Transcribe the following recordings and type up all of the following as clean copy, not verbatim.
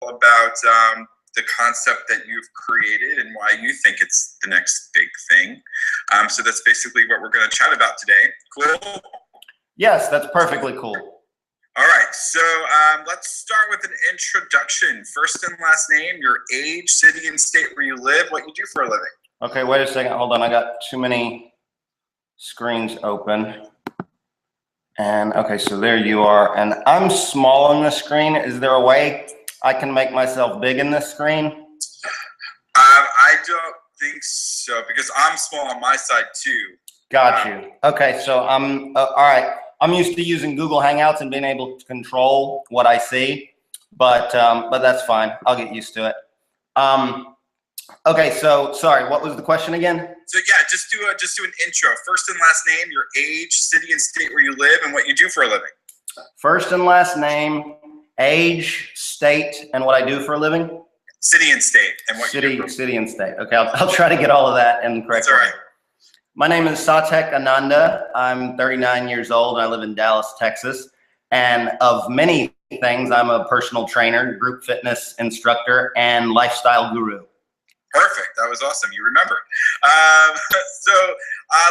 about the concept that you've created and why you think it's the next big thing. So that's basically what we're going to chat about today. Cool? Yes, that's perfectly cool. All right, so let's start with an introduction. First and last name, your age, city and state where you live, what you do for a living. Okay, wait a second. Hold on. I got too many screens open. And okay, so there you are. And I'm small on this screen. Is there a way I can make myself big in this screen? I don't think so, because I'm small on my side too. Got you. Okay, so I'm all right. I'm used to using Google Hangouts and being able to control what I see, but that's fine. I'll get used to it. Okay, so sorry, what was the question again? So yeah, just do an intro. First and last name, your age, city and state where you live, and what you do for a living. First and last name, age, state, and what I do for a living. City and state, and what you do. City and state. Okay, I'll try to get all of that in the correct order. Right. My name is Satek Ananda. I'm 39 years old. I live in Dallas, Texas. And of many things, I'm a personal trainer, group fitness instructor, and lifestyle guru. Perfect. That was awesome. You remembered. So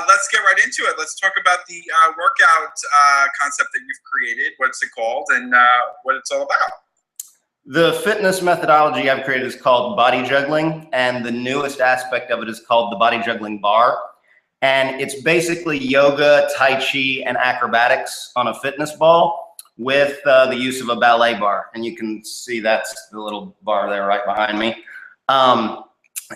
let's get right into it. Let's talk about the workout concept that you've created. What's it called and what it's all about? The fitness methodology I've created is called BodyJuggling, and the newest aspect of it is called the BodyJuggling Bar. And it's basically yoga, tai chi, and acrobatics on a fitness ball with the use of a ballet bar. And you can see that's the little bar there right behind me.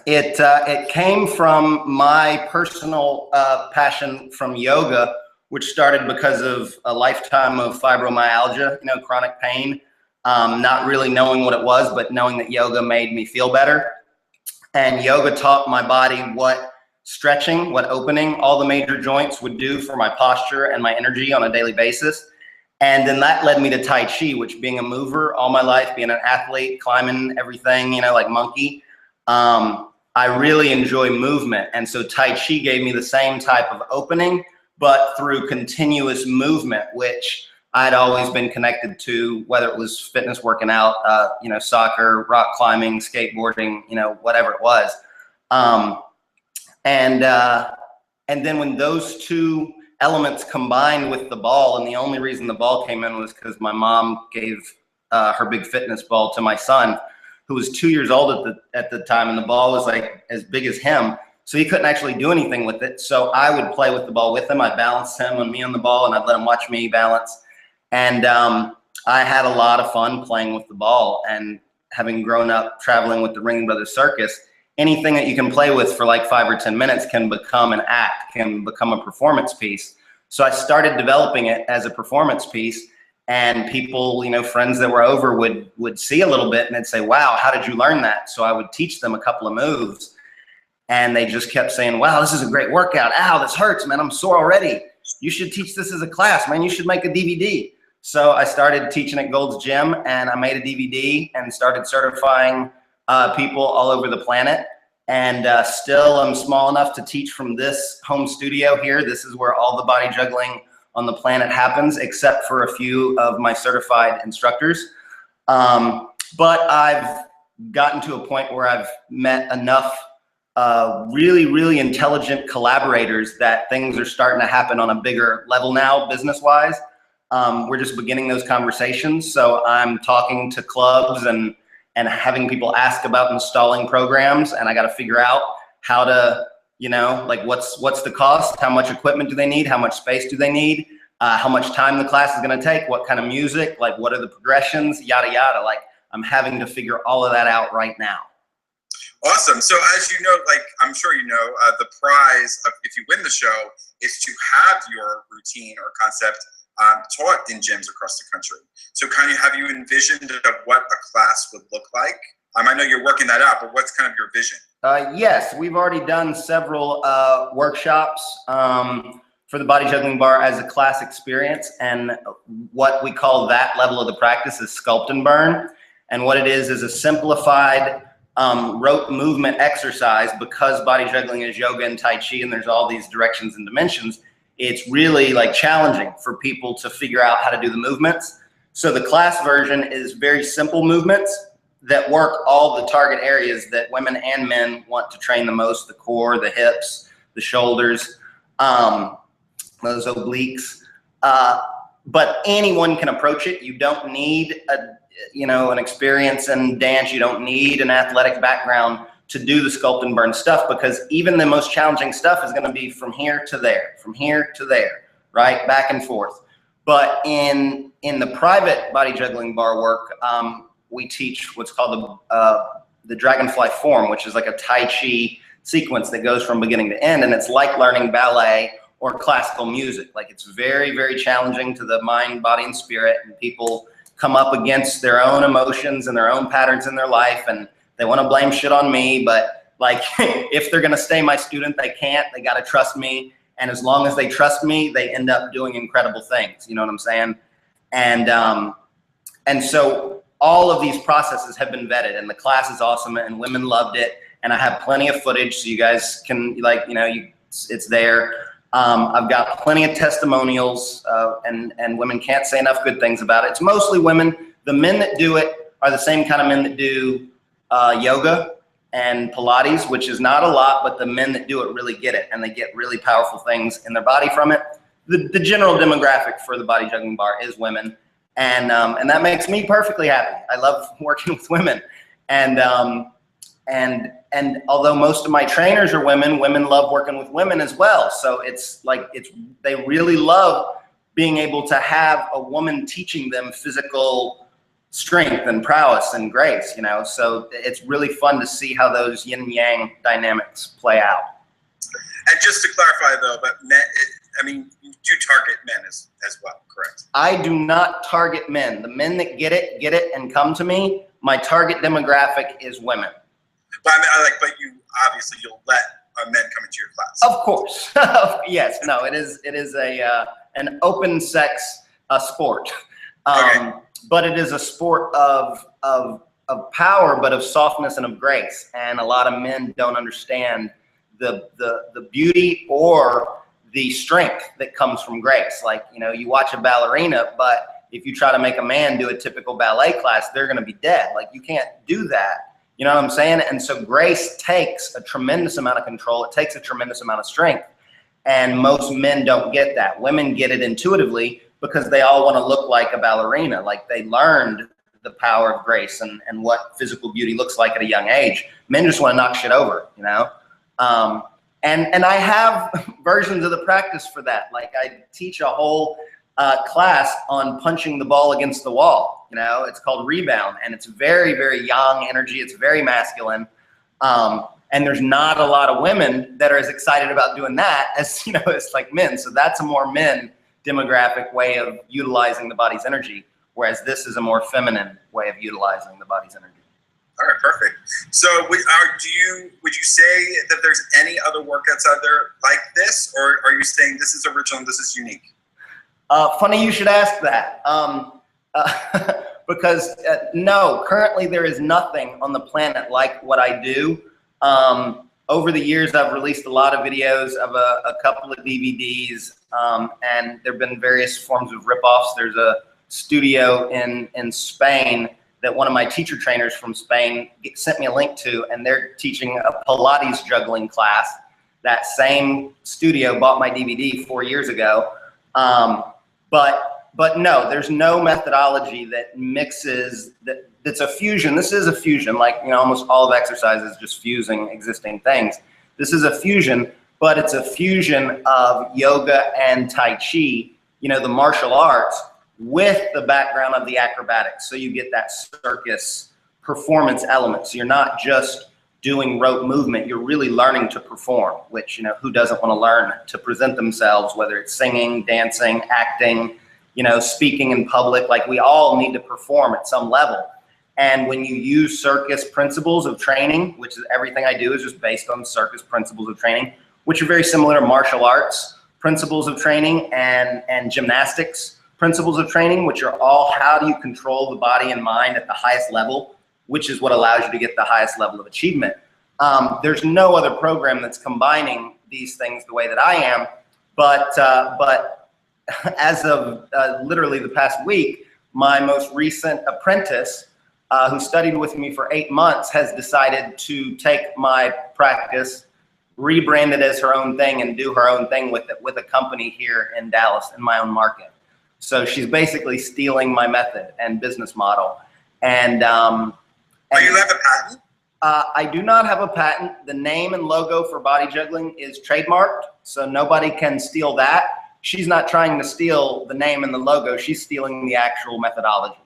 It came from my personal passion from yoga, which started because of a lifetime of fibromyalgia, chronic pain, not really knowing what it was, but knowing that yoga made me feel better. And yoga taught my body what stretching, what opening all the major joints would do for my posture and my energy on a daily basis. And then that led me to Tai Chi, which being a mover all my life, being an athlete, climbing everything, like monkey, I really enjoy movement. And so Tai Chi gave me the same type of opening, but through continuous movement, which I'd always been connected to, whether it was fitness, working out, soccer, rock climbing, skateboarding, whatever it was. And then when those two elements combined with the ball, and the only reason the ball came in was because my mom gave her big fitness ball to my son, who was 2 years old at the time, and the ball was like as big as him, so he couldn't actually do anything with it. So I would play with the ball with him. I balanced him and me on the ball, and I'd let him watch me balance. And I had a lot of fun playing with the ball. And having grown up traveling with the Ringling Brothers Circus, anything that you can play with for like 5 or 10 minutes can become an act, can become a performance piece. So I started developing it as a performance piece, and people, friends that were over would see a little bit and they'd say, wow, how did you learn that? So I would teach them a couple of moves, and they just kept saying, wow, this is a great workout. Ow, this hurts, man. I'm sore already. You should teach this as a class, man. You should make a DVD. So I started teaching at Gold's Gym, and I made a DVD and started certifying people all over the planet. And still I'm small enough to teach from this home studio here. This is where all the body juggling on the planet happens, except for a few of my certified instructors. But I've gotten to a point where I've met enough really, really intelligent collaborators that things are starting to happen on a bigger level now, business-wise. We're just beginning those conversations. So I'm talking to clubs and having people ask about installing programs, and I got to figure out how to, what's the cost, how much equipment do they need, how much space do they need, how much time the class is going to take, what kind of music, like what are the progressions, yada yada. Like I'm having to figure all of that out right now. Awesome. So as you know, like I'm sure you know, the prize of if you win the show is to have your routine or concept taught in gyms across the country. So have you envisioned of what a class would look like? I know you're working that out, but what's kind of your vision? Yes, we've already done several workshops for the BodyJuggling Bar as a class experience, and what we call that level of the practice is sculpt and burn. And what it is a simplified rote movement exercise. Because body juggling is yoga and tai chi, and there's all these directions and dimensions, it's really like challenging for people to figure out how to do the movements. So the class version is very simple movements that work all the target areas that women and men want to train the most: the core, the hips, the shoulders, those obliques. But anyone can approach it. You don't need an experience in dance. You don't need an athletic background to do the sculpt and burn stuff, because even the most challenging stuff is going to be from here to there, from here to there, right? Back and forth. But in the private body juggling bar work, we teach what's called the dragonfly form, which is like a Tai Chi sequence that goes from beginning to end. And it's like learning ballet or classical music. Like, it's very, very challenging to the mind, body, and spirit. And people come up against their own emotions and their own patterns in their life, and they want to blame shit on me. But like, if they're going to stay my student, they can't. They got to trust me. And as long as they trust me, they end up doing incredible things. You know what I'm saying? And so all of these processes have been vetted, and the class is awesome, and women loved it. And I have plenty of footage, so you guys can, it's there. I've got plenty of testimonials, and women can't say enough good things about it. It's mostly women. The men that do it are the same kind of men that do yoga and Pilates, which is not a lot, but the men that do it really get it, and they get really powerful things in their body from it. The general demographic for the body juggling bar is women, and that makes me perfectly happy. I love working with women, and although most of my trainers are women, women love working with women as well. So they really love being able to have a woman teaching them physical strength and prowess and grace, so it's really fun to see how those yin and yang dynamics play out. And just to clarify though, but men, you do target men as well, correct? I do not target men. The men that get it and come to me, my target demographic is women. But but you'll let men come into your class. Of course. Yes, no, it is an open sex sport. Okay. But it is a sport of power, but of softness and of grace. And a lot of men don't understand the beauty or the strength that comes from grace. Like, you watch a ballerina, but if you try to make a man do a typical ballet class, they're going to be dead. Like, you can't do that. You know what I'm saying? And so grace takes a tremendous amount of control. It takes a tremendous amount of strength. And most men don't get that. Women get it intuitively, because they all want to look like a ballerina. Like, they learned the power of grace and what physical beauty looks like at a young age. Men just want to knock shit over, And I have versions of the practice for that. Like, I teach a whole class on punching the ball against the wall. It's called rebound, and it's very, very yang energy. It's very masculine. And there's not a lot of women that are as excited about doing that as, it's like men. So that's a more men demographic way of utilizing the body's energy, whereas this is a more feminine way of utilizing the body's energy. All right, perfect. So would you say that there's any other workouts out there like this, or are you saying this is original and this is unique? Funny you should ask that, because no, currently there is nothing on the planet like what I do. Over the years, I've released a lot of videos of a couple of DVDs, and there have been various forms of ripoffs. There's a studio in Spain that one of my teacher trainers from Spain sent me a link to, and they're teaching a Pilates juggling class. That same studio bought my DVD 4 years ago. But no, there's no methodology that mixes, that's a fusion. This is a fusion, like, almost all of exercise is just fusing existing things. This is a fusion, but it's a fusion of yoga and Tai Chi, the martial arts, with the background of the acrobatics. So you get that circus performance element. So you're not just doing rote movement, you're really learning to perform, which, who doesn't want to learn to present themselves, whether it's singing, dancing, acting, speaking in public. Like, we all need to perform at some level. And when you use circus principles of training, which is everything I do is just based on circus principles of training, which are very similar to martial arts principles of training and gymnastics principles of training, which are all how do you control the body and mind at the highest level, which is what allows you to get the highest level of achievement. There's no other program that's combining these things the way that I am, but as of literally the past week, my most recent apprentice who studied with me for 8 months, has decided to take my practice, rebrand it as her own thing, and do her own thing with it, with a company here in Dallas in my own market. So she's basically stealing my method and business model. And do you have a patent? I do not have a patent. The name and logo for Body Juggling is trademarked, so nobody can steal that. She's not trying to steal the name and the logo. She's stealing the actual methodology.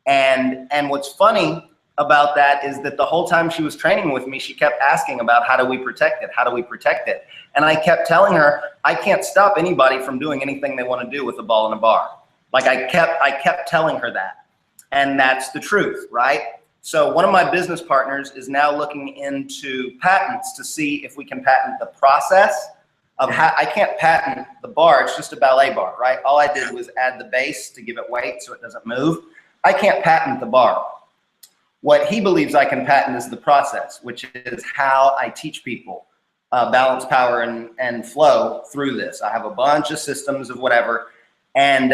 And what's funny about that is that the whole time she was training with me, she kept asking about how do we protect it? How do we protect it? And I kept telling her, I can't stop anybody from doing anything they want to do with a ball and a bar. Like I kept telling her that. And that's the truth, right? So one of my business partners is now looking into patents to see if we can patent the process of how. I can't patent the bar. It's just a ballet bar, right? All I did was add the base to give it weight so it doesn't move. I can't patent the bar. What he believes I can patent is the process, which is how I teach people balance, power, and flow through this. I have a bunch of systems of whatever, and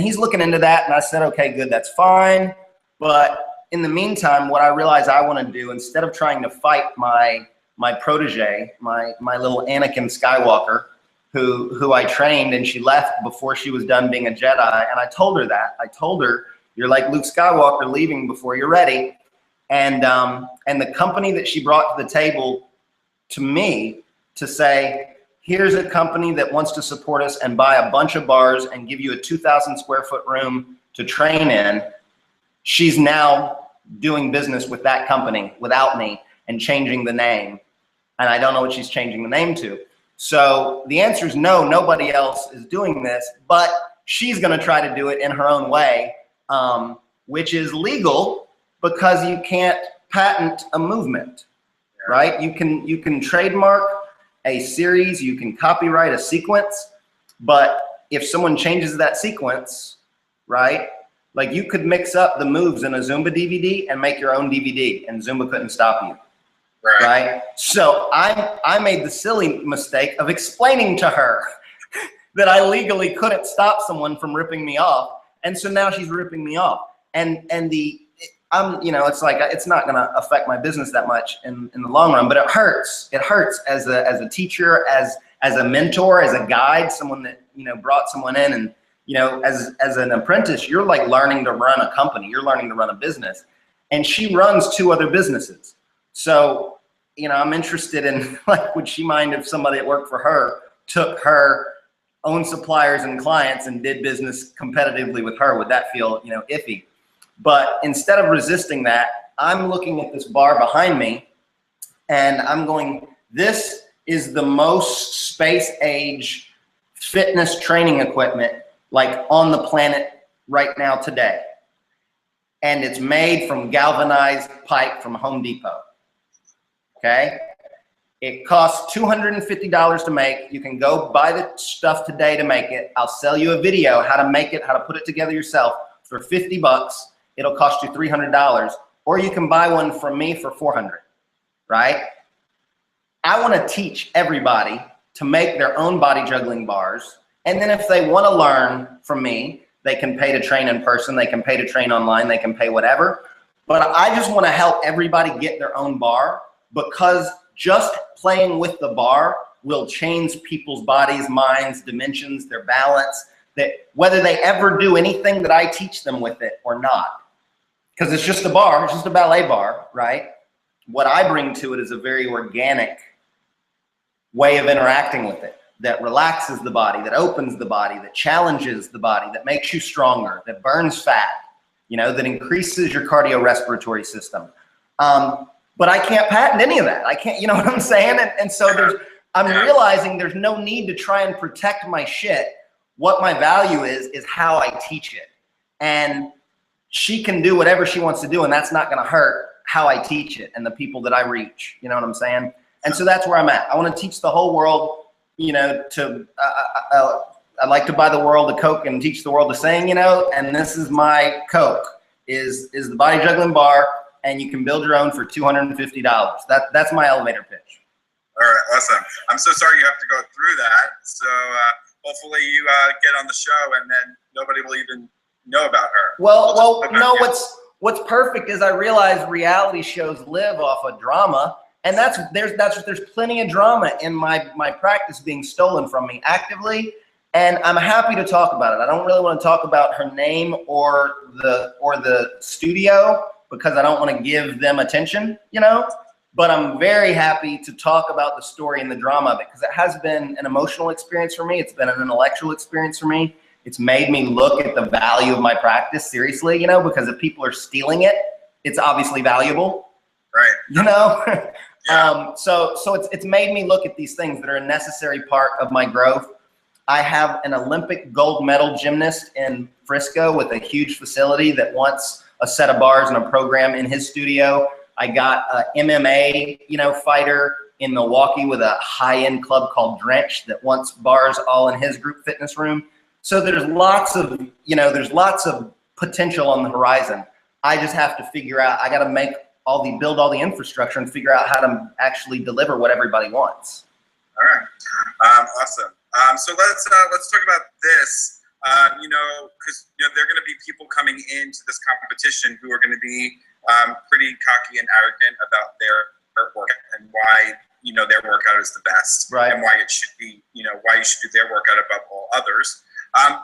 he's looking into that. And I said, okay, good, that's fine. But in the meantime, what I realize I want to do, instead of trying to fight my protege, my little Anakin Skywalker, who I trained, and she left before she was done being a Jedi, and I told her that. I told her, you're like Luke Skywalker, leaving before you're ready. And the company that she brought to the table to me to say, here's a company that wants to support us and buy a bunch of bars and give you a 2,000 square foot room to train in. She's now doing business with that company without me and changing the name. And I don't know what she's changing the name to. So the answer is no, nobody else is doing this, but she's going to try to do it in her own way, which is legal because you can't patent a movement, right? You can trademark a series, you can copyright a sequence, but if someone changes that sequence, right? Like you could mix up the moves in a Zumba DVD and make your own DVD, and Zumba couldn't stop you, right? So I made the silly mistake of explaining to her that I legally couldn't stop someone from ripping me off, and so now she's ripping me off. And you know, it's like it's not going to affect my business that much in the long run, but it hurts. It hurts as a teacher, as a mentor, as a guide, someone that brought someone in and. As an apprentice, you're like learning to run a company. You're learning to run a business. And she runs 2 other businesses. So, I'm interested in, like, would she mind if somebody that worked for her took her own suppliers and clients and did business competitively with her? Would that feel, iffy? But instead of resisting that, I'm looking at this bar behind me and I'm going, this is the most space age fitness training equipment like on the planet right now today. And it's made from galvanized pipe from Home Depot, okay? It costs $250 to make. You can go buy the stuff today to make it. I'll sell you a video how to make it, how to put it together yourself for 50 bucks. It'll cost you $300, or you can buy one from me for 400, right? I wanna teach everybody to make their own body juggling bars. And then if they want to learn from me, they can pay to train in person, they can pay to train online, they can pay whatever. But I just want to help everybody get their own bar, because just playing with the bar will change people's bodies, minds, dimensions, their balance, that whether they ever do anything that I teach them with it or not. Because it's just a bar, it's just a ballet bar, right? What I bring to it is a very organic way of interacting with it, that relaxes the body, that opens the body, that challenges the body, that makes you stronger, that burns fat, that increases your cardiorespiratory system. But I can't patent any of that. I can't, you know what I'm saying? And so I'm realizing there's no need to try and protect my shit. What my value is how I teach it. And she can do whatever she wants to do, and that's not going to hurt how I teach it and the people that I reach. You know what I'm saying? And so that's where I'm at. I want to teach the whole world. I like to buy the world a Coke and teach the world to sing, and this is my Coke, is the Body Juggling Bar, and you can build your own for $250. That's my elevator pitch. All right, awesome. I'm so sorry you have to go through that. So hopefully you get on the show and then nobody will even know about her. Well, no, what's perfect is I realize reality shows live off of drama, and there's plenty of drama in my practice being stolen from me actively, and I'm happy to talk about it. I don't really want to talk about her name or the studio because I don't want to give them attention, you know. But I'm very happy to talk about the story and the drama of it because it has been an emotional experience for me. It's been an intellectual experience for me. It's made me look at the value of my practice seriously, you know, because if people are stealing it, it's obviously valuable, right? You know. Yeah. So it's made me look at these things that are a necessary part of my growth. I have an Olympic gold medal gymnast in Frisco with a huge facility that wants a set of bars and a program in his studio. I got a MMA, you know, fighter in Milwaukee with a high-end club called Drench that wants bars all in his group fitness room. So there's lots of, you know, there's lots of potential on the horizon. I just have to figure out, I got to build all the infrastructure and figure out how to actually deliver what everybody wants. All right, awesome. So let's talk about this. You know, because you know there are going to be people coming into this competition who are going to be pretty cocky and arrogant about their workout and why you know their workout is the best, right? And why it should be, you know, why you should do their workout above all others.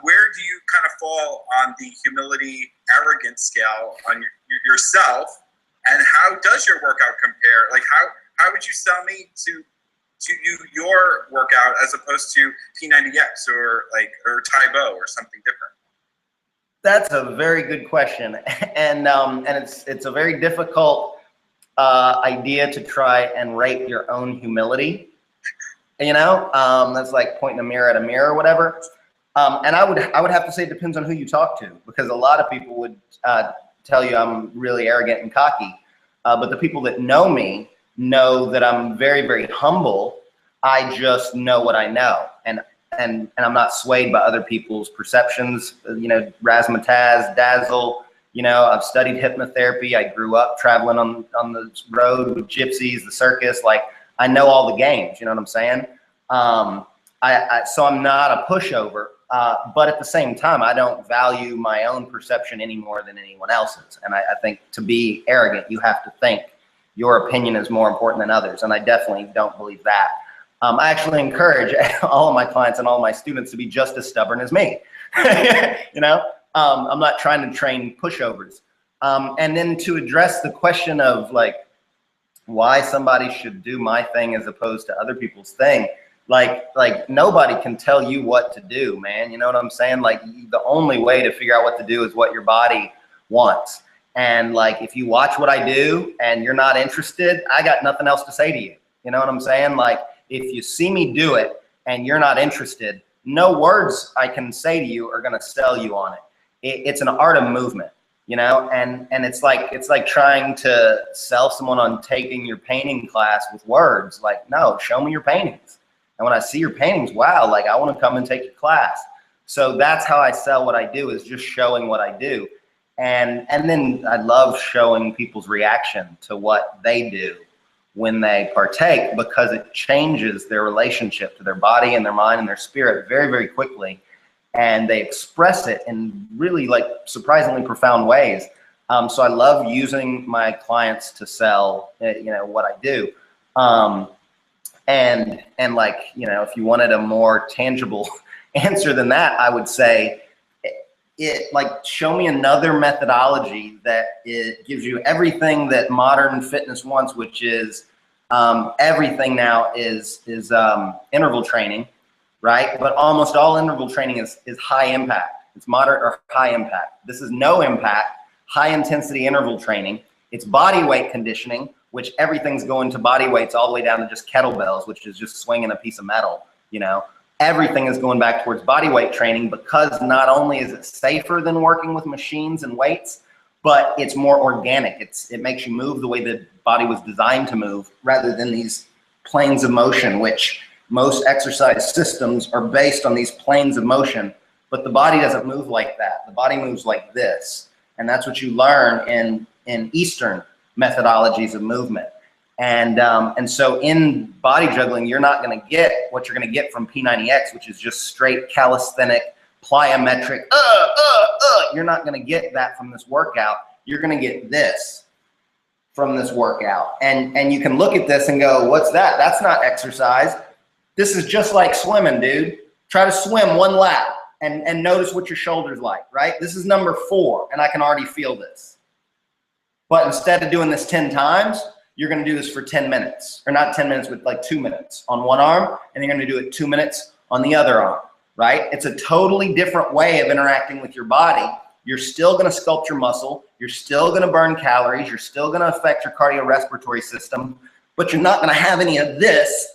Where do you kind of fall on the humility arrogance scale on yourself, and how does your workout compare? Like how would you sell me to do your workout as opposed to P90X or Taibo or something different? That's a very good question, and it's a very difficult idea to try and rate your own humility. You know, that's like pointing a mirror at a mirror or whatever. And I would have to say it depends on who you talk to, because a lot of people would tell you I'm really arrogant and cocky, but the people that know me know that I'm very, very humble. I just know what I know, and I'm not swayed by other people's perceptions. You know, razzmatazz, dazzle. You know, I've studied hypnotherapy. I grew up traveling on the road with gypsies, the circus. Like, I know all the games. You know what I'm saying? So I'm not a pushover, but at the same time, I don't value my own perception any more than anyone else's. And I think to be arrogant, you have to think your opinion is more important than others. And I definitely don't believe that. I actually encourage all of my clients and all of my students to be just as stubborn as me. You know, I'm not trying to train pushovers. And then to address the question of like why somebody should do my thing as opposed to other people's thing, like nobody can tell you what to do, man. You know what I'm saying? Like, the only way to figure out what to do is what your body wants. And like, if you watch what I do and you're not interested, I got nothing else to say to you. You know what I'm saying? Like, if you see me do it and you're not interested, no words I can say to you are going to sell you on it. It's an art of movement, you know, and it's like trying to sell someone on taking your painting class with words. Like, no, show me your paintings. And when I see your paintings, wow, like, I want to come and take your class. So that's how I sell what I do, is just showing what I do. And then I love showing people's reaction to what they do when they partake, because it changes their relationship to their body and their mind and their spirit very, very quickly. And they express it in really like surprisingly profound ways. So I love using my clients to sell, you know, what I do. And like, you know, if you wanted a more tangible answer than that, I would say, like, show me another methodology that it gives you everything that modern fitness wants, which is everything now is interval training, right? But almost all interval training is high impact. It's moderate or high impact. This is no impact, high intensity interval training. It's body weight conditioning, which everything's going to body weights all the way down to just kettlebells, which is just swinging a piece of metal, you know. Everything is going back towards body weight training, because not only is it safer than working with machines and weights, but it's more organic. It makes you move the way the body was designed to move, rather than these planes of motion, which most exercise systems are based on these planes of motion, but the body doesn't move like that. The body moves like this. And that's what you learn in Eastern methodologies of movement. And so in body juggling, you're not going to get what you're going to get from P90X, which is just straight calisthenic, plyometric, You're not going to get that from this workout. you're going to get this from this workout. And you can look at this and go, what's that? That's not exercise. This is just like swimming, dude. Try to swim 1 lap and notice what your shoulder's like, right? This is number 4, and I can already feel this. But instead of doing this 10 times, you're going to do this for 10 minutes, or not 10 minutes, but like 2 minutes on one arm, and you're going to do it 2 minutes on the other arm, right? It's a totally different way of interacting with your body. You're still going to sculpt your muscle. You're still going to burn calories. You're still going to affect your cardiorespiratory system, but you're not going to have any of this,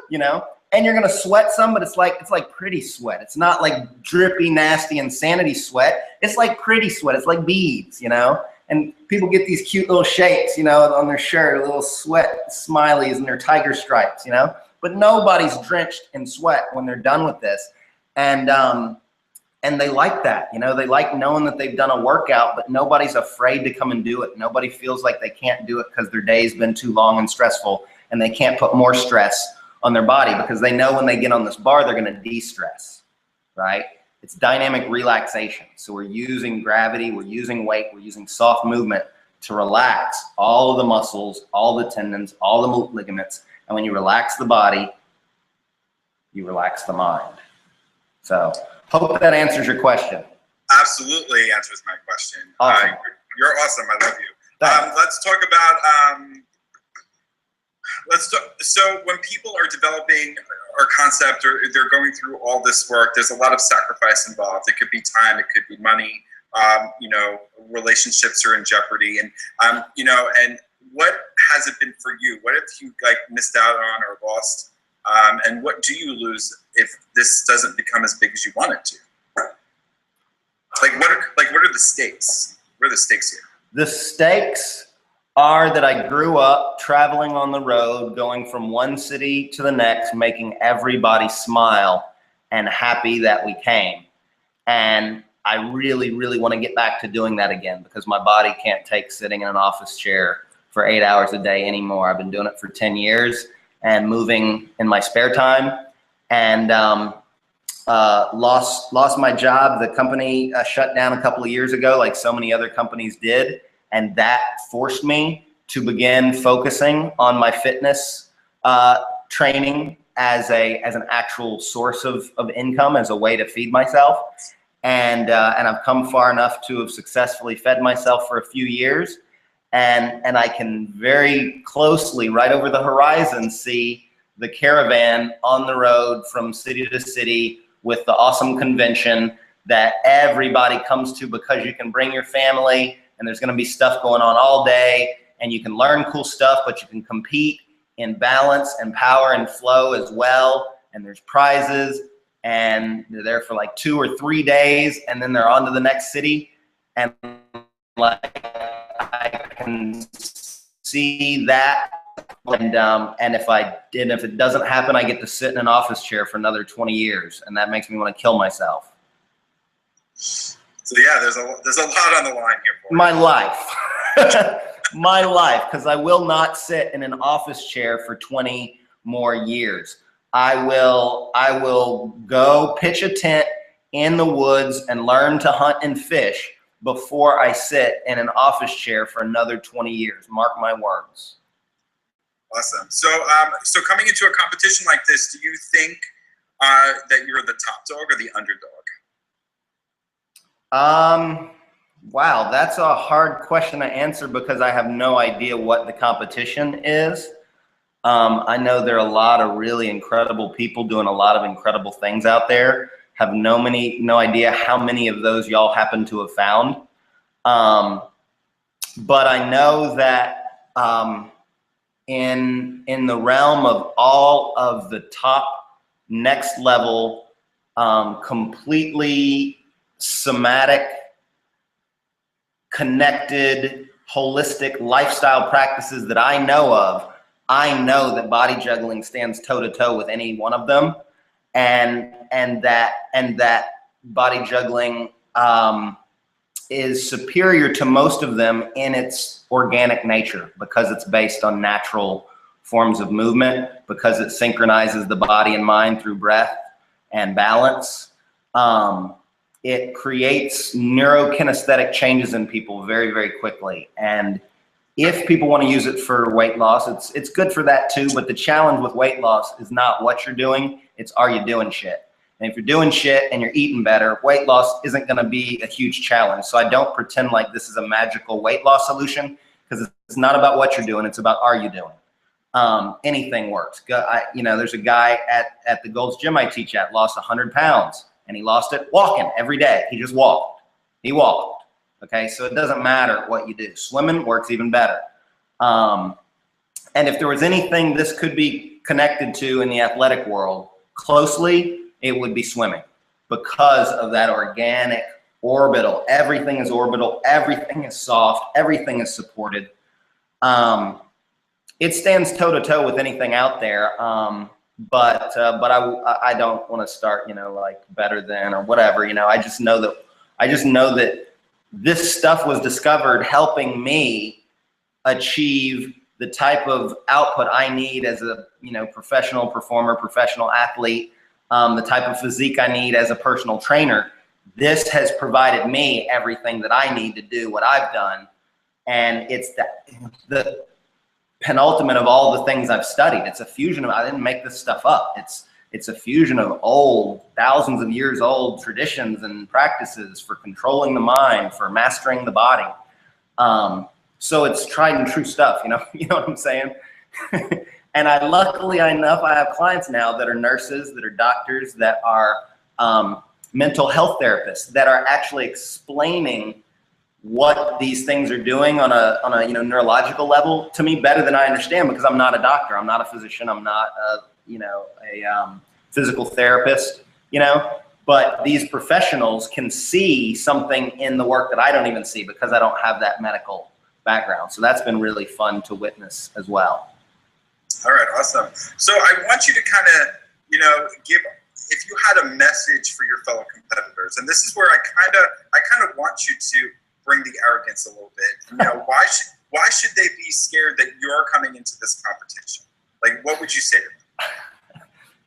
you know? And you're going to sweat some, but it's like pretty sweat. It's not like drippy, nasty insanity sweat. It's like pretty sweat. It's like beads, you know? And people get these cute little shapes, you know, on their shirt, little sweat smileys and their tiger stripes, you know? But nobody's drenched in sweat when they're done with this. And they like that, you know? They like knowing that they've done a workout, but nobody's afraid to come and do it. Nobody feels like they can't do it because their day's been too long and stressful, and they can't put more stress on their body because they know when they get on this bar, they're going to de-stress, right? It's dynamic relaxation. So we're using gravity, we're using weight, we're using soft movement to relax all of the muscles, all the tendons, all the ligaments. And when you relax the body, you relax the mind. So hope that answers your question. Absolutely answers my question. Awesome. You're awesome. I love you. Let's talk about so when people are developing our concept, or they're going through all this work, there's a lot of sacrifice involved. It could be time, it could be money, you know, relationships are in jeopardy. And, you know, and what has it been for you? What have you like missed out on or lost? And what do you lose if this doesn't become as big as you want it to? What are the stakes? What are the stakes here? The stakes are that I grew up traveling on the road, going from one city to the next, making everybody smile and happy that we came. And I really, really want to get back to doing that again because my body can't take sitting in an office chair for 8 hours a day anymore. I've been doing it for 10 years and moving in my spare time, and lost my job. The company shut down a couple of years ago, like so many other companies did. And that forced me to begin focusing on my fitness training as an actual source of income, as a way to feed myself. And I've come far enough to have successfully fed myself for a few years. And I can very closely, right over the horizon, see the caravan on the road from city to city with the awesome convention that everybody comes to because you can bring your family, and there's going to be stuff going on all day, and you can learn cool stuff, but you can compete in balance and power and flow as well. And there's prizes, and they're there for like 2 or 3 days, and then they're on to the next city. And like, I can see that. And if it doesn't happen, I get to sit in an office chair for another 20 years, and that makes me want to kill myself. So yeah, there's a lot on the line here for you. My life. My life, because I will not sit in an office chair for 20 more years. I will go pitch a tent in the woods and learn to hunt and fish before I sit in an office chair for another 20 years. Mark my words. Awesome. So coming into a competition like this, do you think that you're the top dog or the underdog? Wow, that's a hard question to answer because I have no idea what the competition is. I know there are a lot of really incredible people doing a lot of incredible things out there. Have no idea how many of those y'all happen to have found. But I know that in the realm of all of the top next level, completely somatic, connected, holistic lifestyle practices that I know of, I know that body juggling stands toe to toe with any one of them, and that body juggling is superior to most of them in its organic nature because it's based on natural forms of movement, because it synchronizes the body and mind through breath and balance. it creates neurokinesthetic changes in people very, very quickly. And if people want to use it for weight loss, it's good for that too. But the challenge with weight loss is not what you're doing, it's are you doing shit? And if you're doing shit and you're eating better, weight loss isn't going to be a huge challenge. So I don't pretend like this is a magical weight loss solution, because it's not about what you're doing, it's about are you doing. Anything works. There's a guy at the Gold's Gym I teach at, lost 100 pounds, and he lost it walking every day. He just walked. He walked. Okay, so it doesn't matter what you do. Swimming works even better. And if there was anything this could be connected to in the athletic world closely, it would be swimming, because of that organic orbital. Everything is orbital. Everything is soft. Everything is supported. It stands toe to toe with anything out there. But I don't want to start, like better than or whatever. I just know that this stuff was discovered helping me achieve the type of output I need as a professional performer, professional athlete, the type of physique I need as a personal trainer. This has provided me everything that I need to do what I've done, and it's the penultimate of all the things I've studied. It's a fusion of, I didn't make this stuff up. It's a fusion of old, thousands of years old traditions and practices for controlling the mind, for mastering the body. So it's tried and true stuff, you know what I'm saying? And luckily enough, I have clients now that are nurses, that are doctors, that are mental health therapists, that are actually explaining what these things are doing on a neurological level to me better than I understand, because I'm not a doctor, I'm not a physician, I'm not a physical therapist, but these professionals can see something in the work that I don't even see, because I don't have that medical background. So that's been really fun to witness as well. All right, awesome. So I want you to kind of, give, if you had a message for your fellow competitors, and this is where I kind of want you to bring the arrogance a little bit. Why should they be scared that you're coming into this competition? Like, what would you say to them?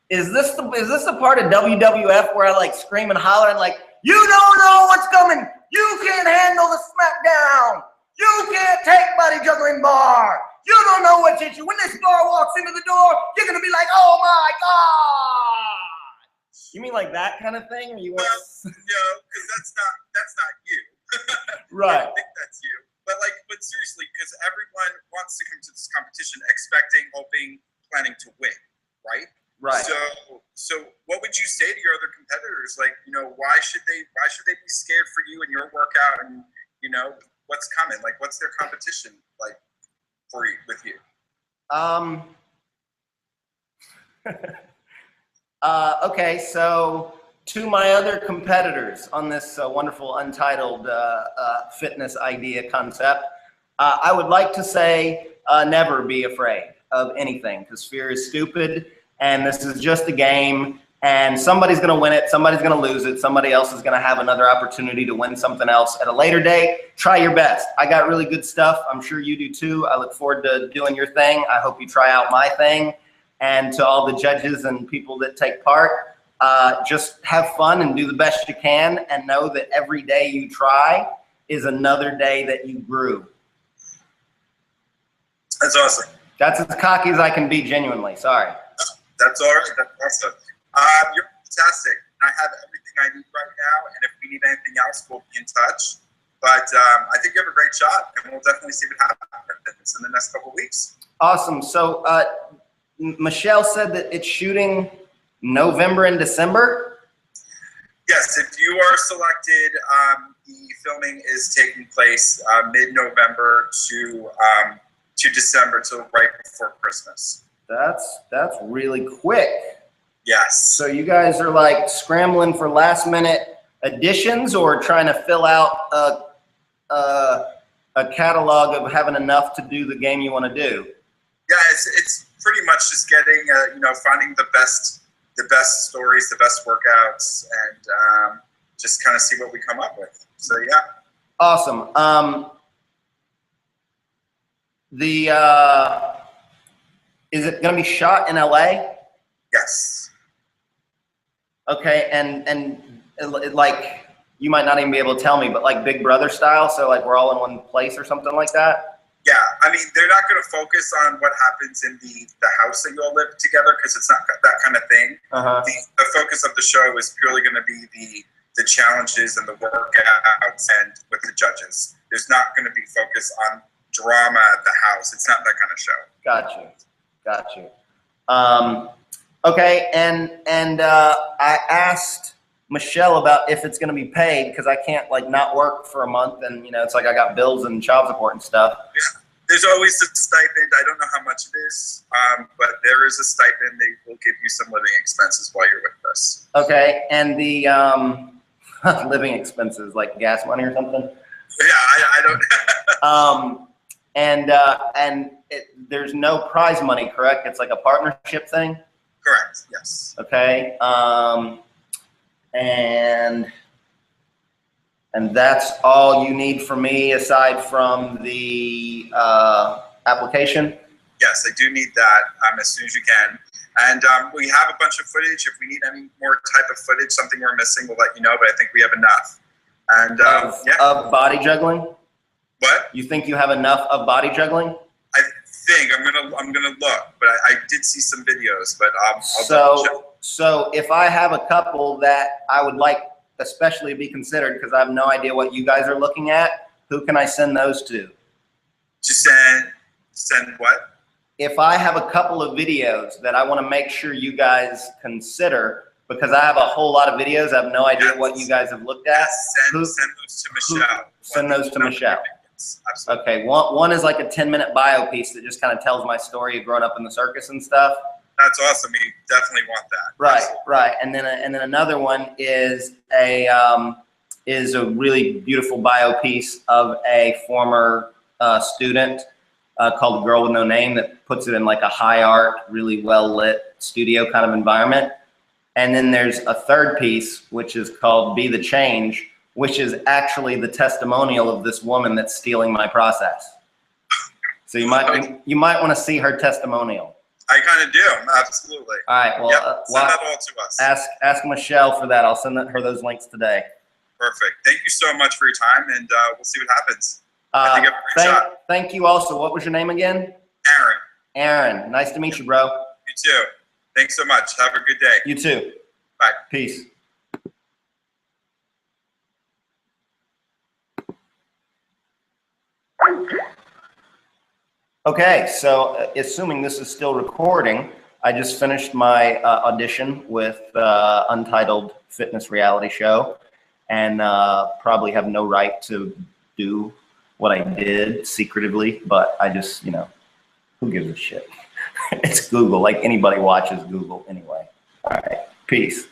Is this the part of WWF where I like scream and holler and like, you don't know what's coming, you can't handle the smackdown, you can't take BodyJuggling Bar, you don't know what's hit you. When this star walks into the door, you're gonna be like, oh my God. You mean like that kind of thing? Or you want? Well, no, because that's not you. Right. I think that's you. But seriously, because everyone wants to come to this competition expecting, hoping, planning to win, right? Right. So what would you say to your other competitors? Like, why should they be scared for you and your workout, and what's coming? Like, what's their competition like for you, with you? Okay, so to my other competitors on this wonderful Untitled fitness idea concept, I would like to say never be afraid of anything, because fear is stupid, and this is just a game, and somebody's going to win it, somebody's going to lose it, somebody else is going to have another opportunity to win something else at a later date. Try your best. I got really good stuff. I'm sure you do too. I look forward to doing your thing. I hope you try out my thing. And to all the judges and people that take part, just have fun and do the best you can, and know that every day you try is another day that you grew. That's awesome. That's as cocky as I can be, genuinely. Sorry. That's all right. That's awesome. You're fantastic. I have everything I need right now, and if we need anything else, we'll be in touch. But I think you have a great shot, and we'll definitely see what happens in the next couple of weeks. Awesome. So Michelle said that it's shooting November and December? Yes, if you are selected, the filming is taking place mid-November to December, till right before Christmas. That's really quick. Yes. So you guys are like scrambling for last minute additions, or trying to fill out a catalog of having enough to do the game you want to do? Yeah, it's pretty much just getting finding the best stories, the best workouts, and just kind of see what we come up with. So yeah. Awesome. Is it going to be shot in LA? Yes. Okay, and like, you might not even be able to tell me, but like Big Brother style, so like we're all in one place or something like that? Yeah, I mean, they're not going to focus on what happens in the house that you'll live together, because it's not that kind of thing. The focus of the show is purely going to be the challenges and the workouts and with the judges. There's not going to be focus on drama at the house. It's not that kind of show. Got you. Okay, and I asked Michelle about if it's going to be paid, because I can't like not work for a month, and you know it's like I got bills and child support and stuff. Yeah, there's always a stipend. I don't know how much it is, but there is a stipend. They will give you some living expenses while you're with us. Okay, and the living expenses, like gas money or something. Yeah, I don't. And there's no prize money, correct? It's like a partnership thing. Correct. Yes. Okay. And that's all you need from me aside from the application? Yes, I do need that as soon as you can. And we have a bunch of footage. If we need any more type of footage, something we're missing, we'll let you know, but I think we have enough. And of body juggling? What? You think you have enough of body juggling? I think I'm gonna look, but I did see some videos, but I'll double check. So if I have a couple that I would like especially be considered, because I have no idea what you guys are looking at, who can I send those to? Just send what? If I have a couple of videos that I want to make sure you guys consider, because I have a whole lot of videos, I have no idea what you guys have looked at. Send those to Michelle. Send those to Michelle. Absolutely. Okay, one is like a 10-minute bio piece that just kind of tells my story of growing up in the circus and stuff. That's awesome. We definitely want that. Right, Absolutely. right. And then another one is a really beautiful bio piece of a former student called The Girl with No Name, that puts it in like a high art, really well lit studio kind of environment. And then there's a third piece, which is called Be the Change, which is actually the testimonial of this woman that's stealing my process. So you might want to see her testimonial. I kind of do, absolutely. All right, well, yep, send that all to us. Ask Michelle for that. I'll send her those links today. Perfect. Thank you so much for your time, and we'll see what happens. I think I have a great shot. Thank you also. What was your name again? Aaron. Aaron. Nice to meet you, bro. You too. Thanks so much. Have a good day. You too. Bye. Peace. Okay, so assuming this is still recording, I just finished my audition with Untitled fitness reality show, and probably have no right to do what I did secretively, but I just, you know, who gives a shit? It's Google, like anybody watches Google anyway. All right, peace.